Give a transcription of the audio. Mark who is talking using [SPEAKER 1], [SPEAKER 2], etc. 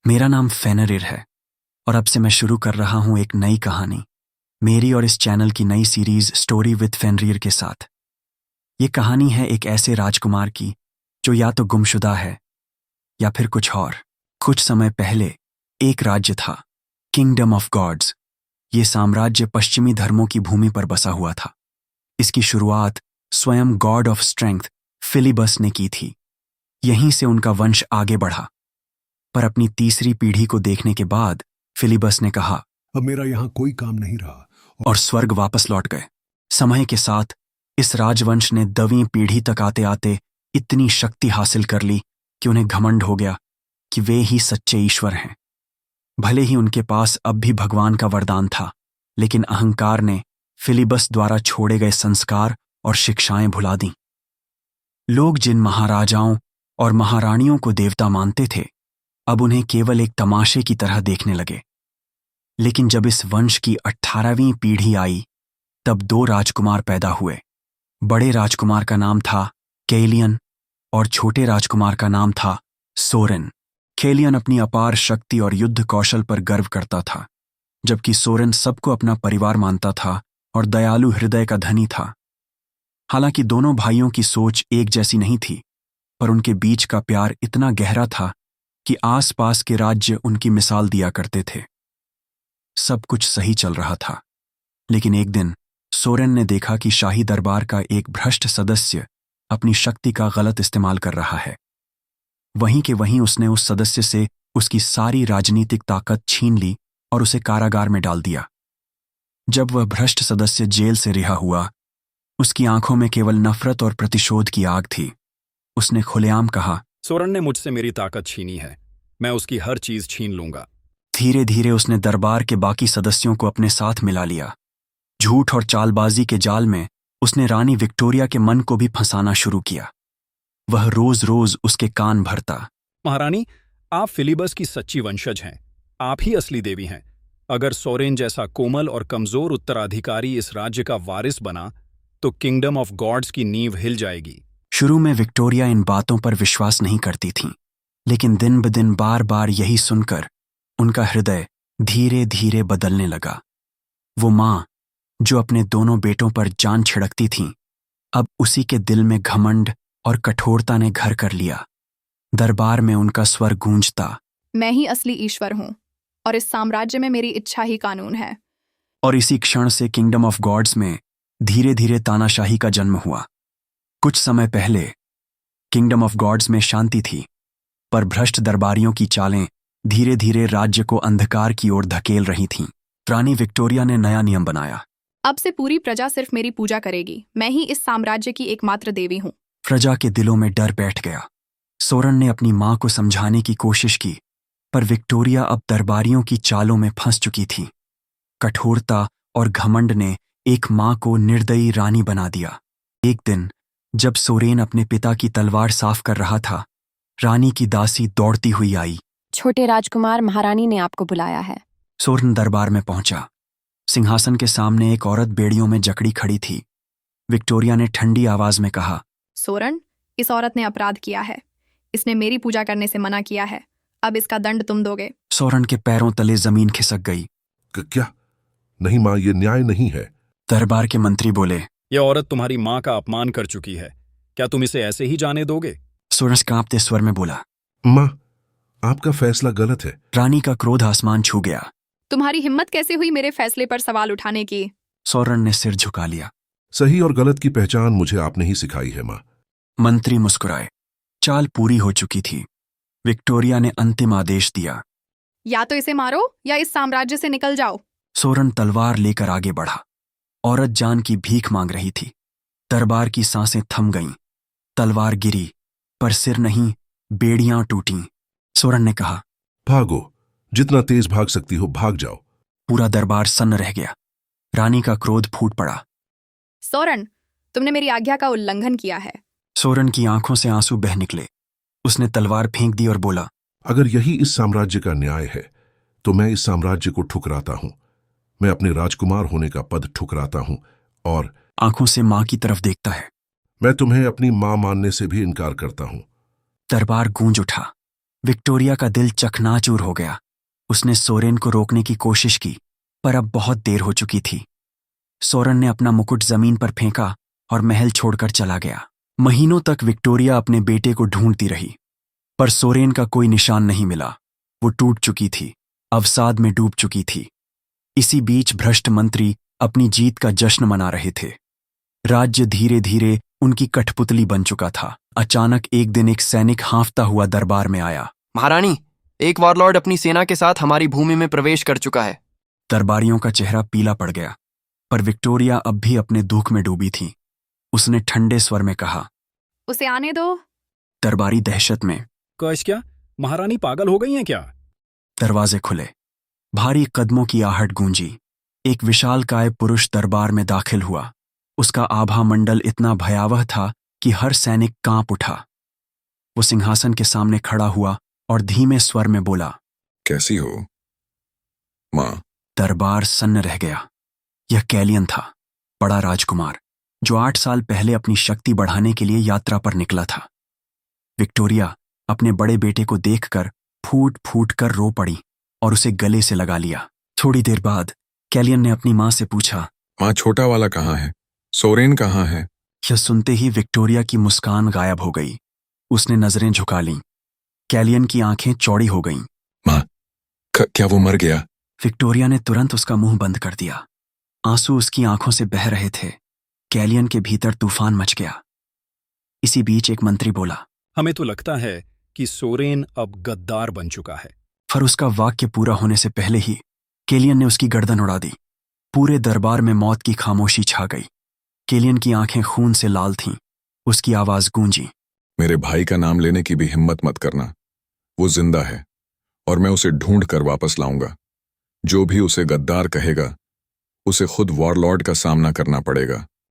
[SPEAKER 1] मेरा नाम फेनरिर है और अब से मैं शुरू कर रहा हूं एक नई कहानी, मेरी और इस चैनल की नई सीरीज स्टोरी विद फेनरिर के साथ। ये कहानी है एक ऐसे राजकुमार की जो या तो गुमशुदा है या फिर कुछ और। कुछ समय पहले एक राज्य था, किंगडम ऑफ गॉड्स। ये साम्राज्य पश्चिमी धर्मों की भूमि पर बसा हुआ था। इसकी शुरुआत स्वयं गॉड ऑफ स्ट्रेंथ फिलिबस ने की थी। यहीं से उनका वंश आगे बढ़ा। पर अपनी तीसरी पीढ़ी को देखने के बाद फिलिबस ने कहा,
[SPEAKER 2] अब मेरा यहाँ कोई काम नहीं रहा
[SPEAKER 1] और स्वर्ग वापस लौट गए। समय के साथ इस राजवंश ने 10वीं पीढ़ी तक आते आते इतनी शक्ति हासिल कर ली कि उन्हें घमंड हो गया कि वे ही सच्चे ईश्वर हैं। भले ही उनके पास अब भी भगवान का वरदान था, लेकिन अहंकार ने फिलिबस द्वारा छोड़े गए संस्कार और शिक्षाएं भुला दी। लोग जिन महाराजाओं और महारानियों को देवता मानते थे, अब उन्हें केवल एक तमाशे की तरह देखने लगे। लेकिन जब इस वंश की 18वीं पीढ़ी आई, तब 2 राजकुमार पैदा हुए। बड़े राजकुमार का नाम था केलियन और छोटे राजकुमार का नाम था सोरेन। केलियन अपनी अपार शक्ति और युद्ध कौशल पर गर्व करता था, जबकि सोरेन सबको अपना परिवार मानता था और दयालु हृदय का धनी था। हालांकि दोनों भाइयों की सोच एक जैसी नहीं थी, पर उनके बीच का प्यार इतना गहरा था कि आसपास के राज्य उनकी मिसाल दिया करते थे। सब कुछ सही चल रहा था, लेकिन एक दिन सोरेन ने देखा कि शाही दरबार का एक भ्रष्ट सदस्य अपनी शक्ति का गलत इस्तेमाल कर रहा है। वहीं के वहीं उसने उस सदस्य से उसकी सारी राजनीतिक ताकत छीन ली और उसे कारागार में डाल दिया। जब वह भ्रष्ट सदस्य जेल से रिहा हुआ, उसकी आंखों में केवल नफरत और प्रतिशोध की आग थी। उसने खुलेआम कहा,
[SPEAKER 3] सोरेन ने मुझसे मेरी ताकत छीनी है, मैं उसकी हर चीज छीन लूंगा।
[SPEAKER 1] धीरे धीरे उसने दरबार के बाकी सदस्यों को अपने साथ मिला लिया। झूठ और चालबाजी के जाल में उसने रानी विक्टोरिया के मन को भी फंसाना शुरू किया। वह रोज रोज उसके कान भरता।
[SPEAKER 3] महारानी, आप फिलिबस की सच्ची वंशज हैं, आप ही असली देवी हैं। अगर सोरेन जैसा कोमल और कमजोर उत्तराधिकारी इस राज्य का वारिस बना तो किंगडम ऑफ गॉड्स की नींव हिल जाएगी।
[SPEAKER 1] शुरू में विक्टोरिया इन बातों पर विश्वास नहीं करती थीं, लेकिन दिन ब दिन बार बार यही सुनकर उनका हृदय धीरे धीरे बदलने लगा। वो माँ जो अपने दोनों बेटों पर जान छिड़कती थीं, अब उसी के दिल में घमंड और कठोरता ने घर कर लिया। दरबार में उनका स्वर गूंजता,
[SPEAKER 4] मैं ही असली ईश्वर हूँ और इस साम्राज्य में मेरी इच्छा ही कानून है।
[SPEAKER 1] और इसी क्षण से किंगडम ऑफ गॉड्स में धीरे धीरे तानाशाही का जन्म हुआ। कुछ समय पहले किंगडम ऑफ गॉड्स में शांति थी, पर भ्रष्ट दरबारियों की चालें धीरे धीरे राज्य को अंधकार की ओर धकेल रही थीं। रानी विक्टोरिया ने नया नियम बनाया,
[SPEAKER 4] अब से पूरी प्रजा सिर्फ मेरी पूजा करेगी। मैं ही इस साम्राज्य की एकमात्र देवी हूँ।
[SPEAKER 1] प्रजा के दिलों में डर बैठ गया। सोरेन ने अपनी मां को समझाने की कोशिश की, पर विक्टोरिया अब दरबारियों की चालों में फंस चुकी थी। कठोरता और घमंड ने एक मां को निर्दयी रानी बना दिया। एक दिन जब सोरेन अपने पिता की तलवार साफ कर रहा था, रानी की दासी दौड़ती हुई आई।
[SPEAKER 5] छोटे राजकुमार, महारानी ने आपको बुलाया है।
[SPEAKER 1] सोरेन दरबार में पहुंचा। सिंहासन के सामने एक औरत बेड़ियों में जकड़ी खड़ी थी। विक्टोरिया ने ठंडी आवाज में कहा,
[SPEAKER 4] सोरेन, इस औरत ने अपराध किया है। इसने मेरी पूजा करने से मना किया है। अब इसका दंड तुम दोगे।
[SPEAKER 1] सोरेन के पैरों तले जमीन खिसक गई।
[SPEAKER 2] क्या? नहीं माँ, ये न्याय नहीं है।
[SPEAKER 1] दरबार के मंत्री बोले,
[SPEAKER 3] यह औरत तुम्हारी माँ का अपमान कर चुकी है, क्या तुम इसे ऐसे ही जाने दोगे?
[SPEAKER 1] सोरेन कांपते स्वर में बोला,
[SPEAKER 2] माँ, आपका फैसला गलत है।
[SPEAKER 1] रानी का क्रोध आसमान छू गया।
[SPEAKER 4] तुम्हारी हिम्मत कैसे हुई मेरे फैसले पर सवाल उठाने की?
[SPEAKER 1] सोरेन ने सिर झुका लिया।
[SPEAKER 2] सही और गलत की पहचान मुझे आपने ही सिखाई है माँ।
[SPEAKER 1] मंत्री मुस्कुराए। चाल पूरी हो चुकी थी। विक्टोरिया ने अंतिम आदेश दिया,
[SPEAKER 4] या तो इसे मारो या इस साम्राज्य से निकल जाओ।
[SPEAKER 1] सोरेन तलवार लेकर आगे बढ़ा। औरत जान की भीख मांग रही थी। दरबार की सांसें थम गईं। तलवार गिरी, पर सिर नहीं, बेड़ियां टूटीं। सोरेन ने कहा,
[SPEAKER 2] भागो, जितना तेज भाग सकती हो भाग जाओ।
[SPEAKER 1] पूरा दरबार सन्न रह गया। रानी का क्रोध फूट पड़ा।
[SPEAKER 4] सोरेन, तुमने मेरी आज्ञा का उल्लंघन किया है।
[SPEAKER 1] सोरेन की आंखों से आंसू बह निकले। उसने तलवार फेंक दी और बोला,
[SPEAKER 2] अगर यही इस साम्राज्य का न्याय है तो मैं इस साम्राज्य को ठुकराता हूं। मैं अपने राजकुमार होने का पद ठुकराता हूं और
[SPEAKER 1] आंखों से मां की तरफ देखता है।
[SPEAKER 2] मैं तुम्हें अपनी मां मानने से भी इनकार करता हूं।
[SPEAKER 1] दरबार गूंज उठा। विक्टोरिया का दिल चकनाचूर हो गया। उसने सोरेन को रोकने की कोशिश की, पर अब बहुत देर हो चुकी थी। सोरेन ने अपना मुकुट जमीन पर फेंका और महल छोड़कर चला गया। महीनों तक विक्टोरिया अपने बेटे को ढूंढती रही, पर सोरेन का कोई निशान नहीं मिला। वो टूट चुकी थी, अवसाद में डूब चुकी थी। इसी बीच भ्रष्ट मंत्री अपनी जीत का जश्न मना रहे थे। राज्य धीरे धीरे उनकी कठपुतली बन चुका था। अचानक एक दिन एक सैनिक हाँफता हुआ दरबार में आया।
[SPEAKER 6] महारानी, एक वॉरलॉर्ड अपनी सेना के साथ हमारी भूमि में प्रवेश कर चुका है।
[SPEAKER 1] दरबारियों का चेहरा पीला पड़ गया, पर विक्टोरिया अब भी अपने दुख में डूबी थी। उसने ठंडे स्वर में कहा,
[SPEAKER 4] उसे आने दो।
[SPEAKER 1] दरबारी दहशत में।
[SPEAKER 3] कश क्या? महारानी पागल हो गई हैं क्या?
[SPEAKER 1] दरवाजे खुले, भारी कदमों की आहट गूंजी। एक विशालकाय पुरुष दरबार में दाखिल हुआ। उसका आभा मंडल इतना भयावह था कि हर सैनिक कांप उठा। वो सिंहासन के सामने खड़ा हुआ और धीमे स्वर में बोला,
[SPEAKER 7] कैसी हो मां?
[SPEAKER 1] दरबार सन्न रह गया। यह कैलियन था, बड़ा राजकुमार, जो 8 साल पहले अपनी शक्ति बढ़ाने के लिए यात्रा पर निकला था। विक्टोरिया अपने बड़े बेटे को देखकर फूट फूट कर रो पड़ी और उसे गले से लगा लिया। थोड़ी देर बाद कैलियन ने अपनी मां से पूछा,
[SPEAKER 7] मां, छोटा वाला कहाँ है? सोरेन कहाँ है?
[SPEAKER 1] यह सुनते ही विक्टोरिया की मुस्कान गायब हो गई। उसने नजरें झुका लीं। कैलियन की आंखें चौड़ी हो गईं।
[SPEAKER 7] मां, क्या वो मर गया?
[SPEAKER 1] विक्टोरिया ने तुरंत उसका मुंह बंद कर दिया। आंसू उसकी आंखों से बह रहे थे। कैलियन के भीतर तूफान मच गया। इसी बीच एक मंत्री बोला,
[SPEAKER 3] हमें तो लगता है कि सोरेन अब गद्दार बन चुका है।
[SPEAKER 1] पर उसका वाक्य पूरा होने से पहले ही कैलियन ने उसकी गर्दन उड़ा दी। पूरे दरबार में मौत की खामोशी छा गई। कैलियन की आंखें खून से लाल थीं। उसकी आवाज गूंजी,
[SPEAKER 7] मेरे भाई का नाम लेने की भी हिम्मत मत करना। वो जिंदा है और मैं उसे ढूंढ कर वापस लाऊंगा। जो भी उसे गद्दार कहेगा, उसे खुद वॉरलॉर्ड का सामना करना पड़ेगा।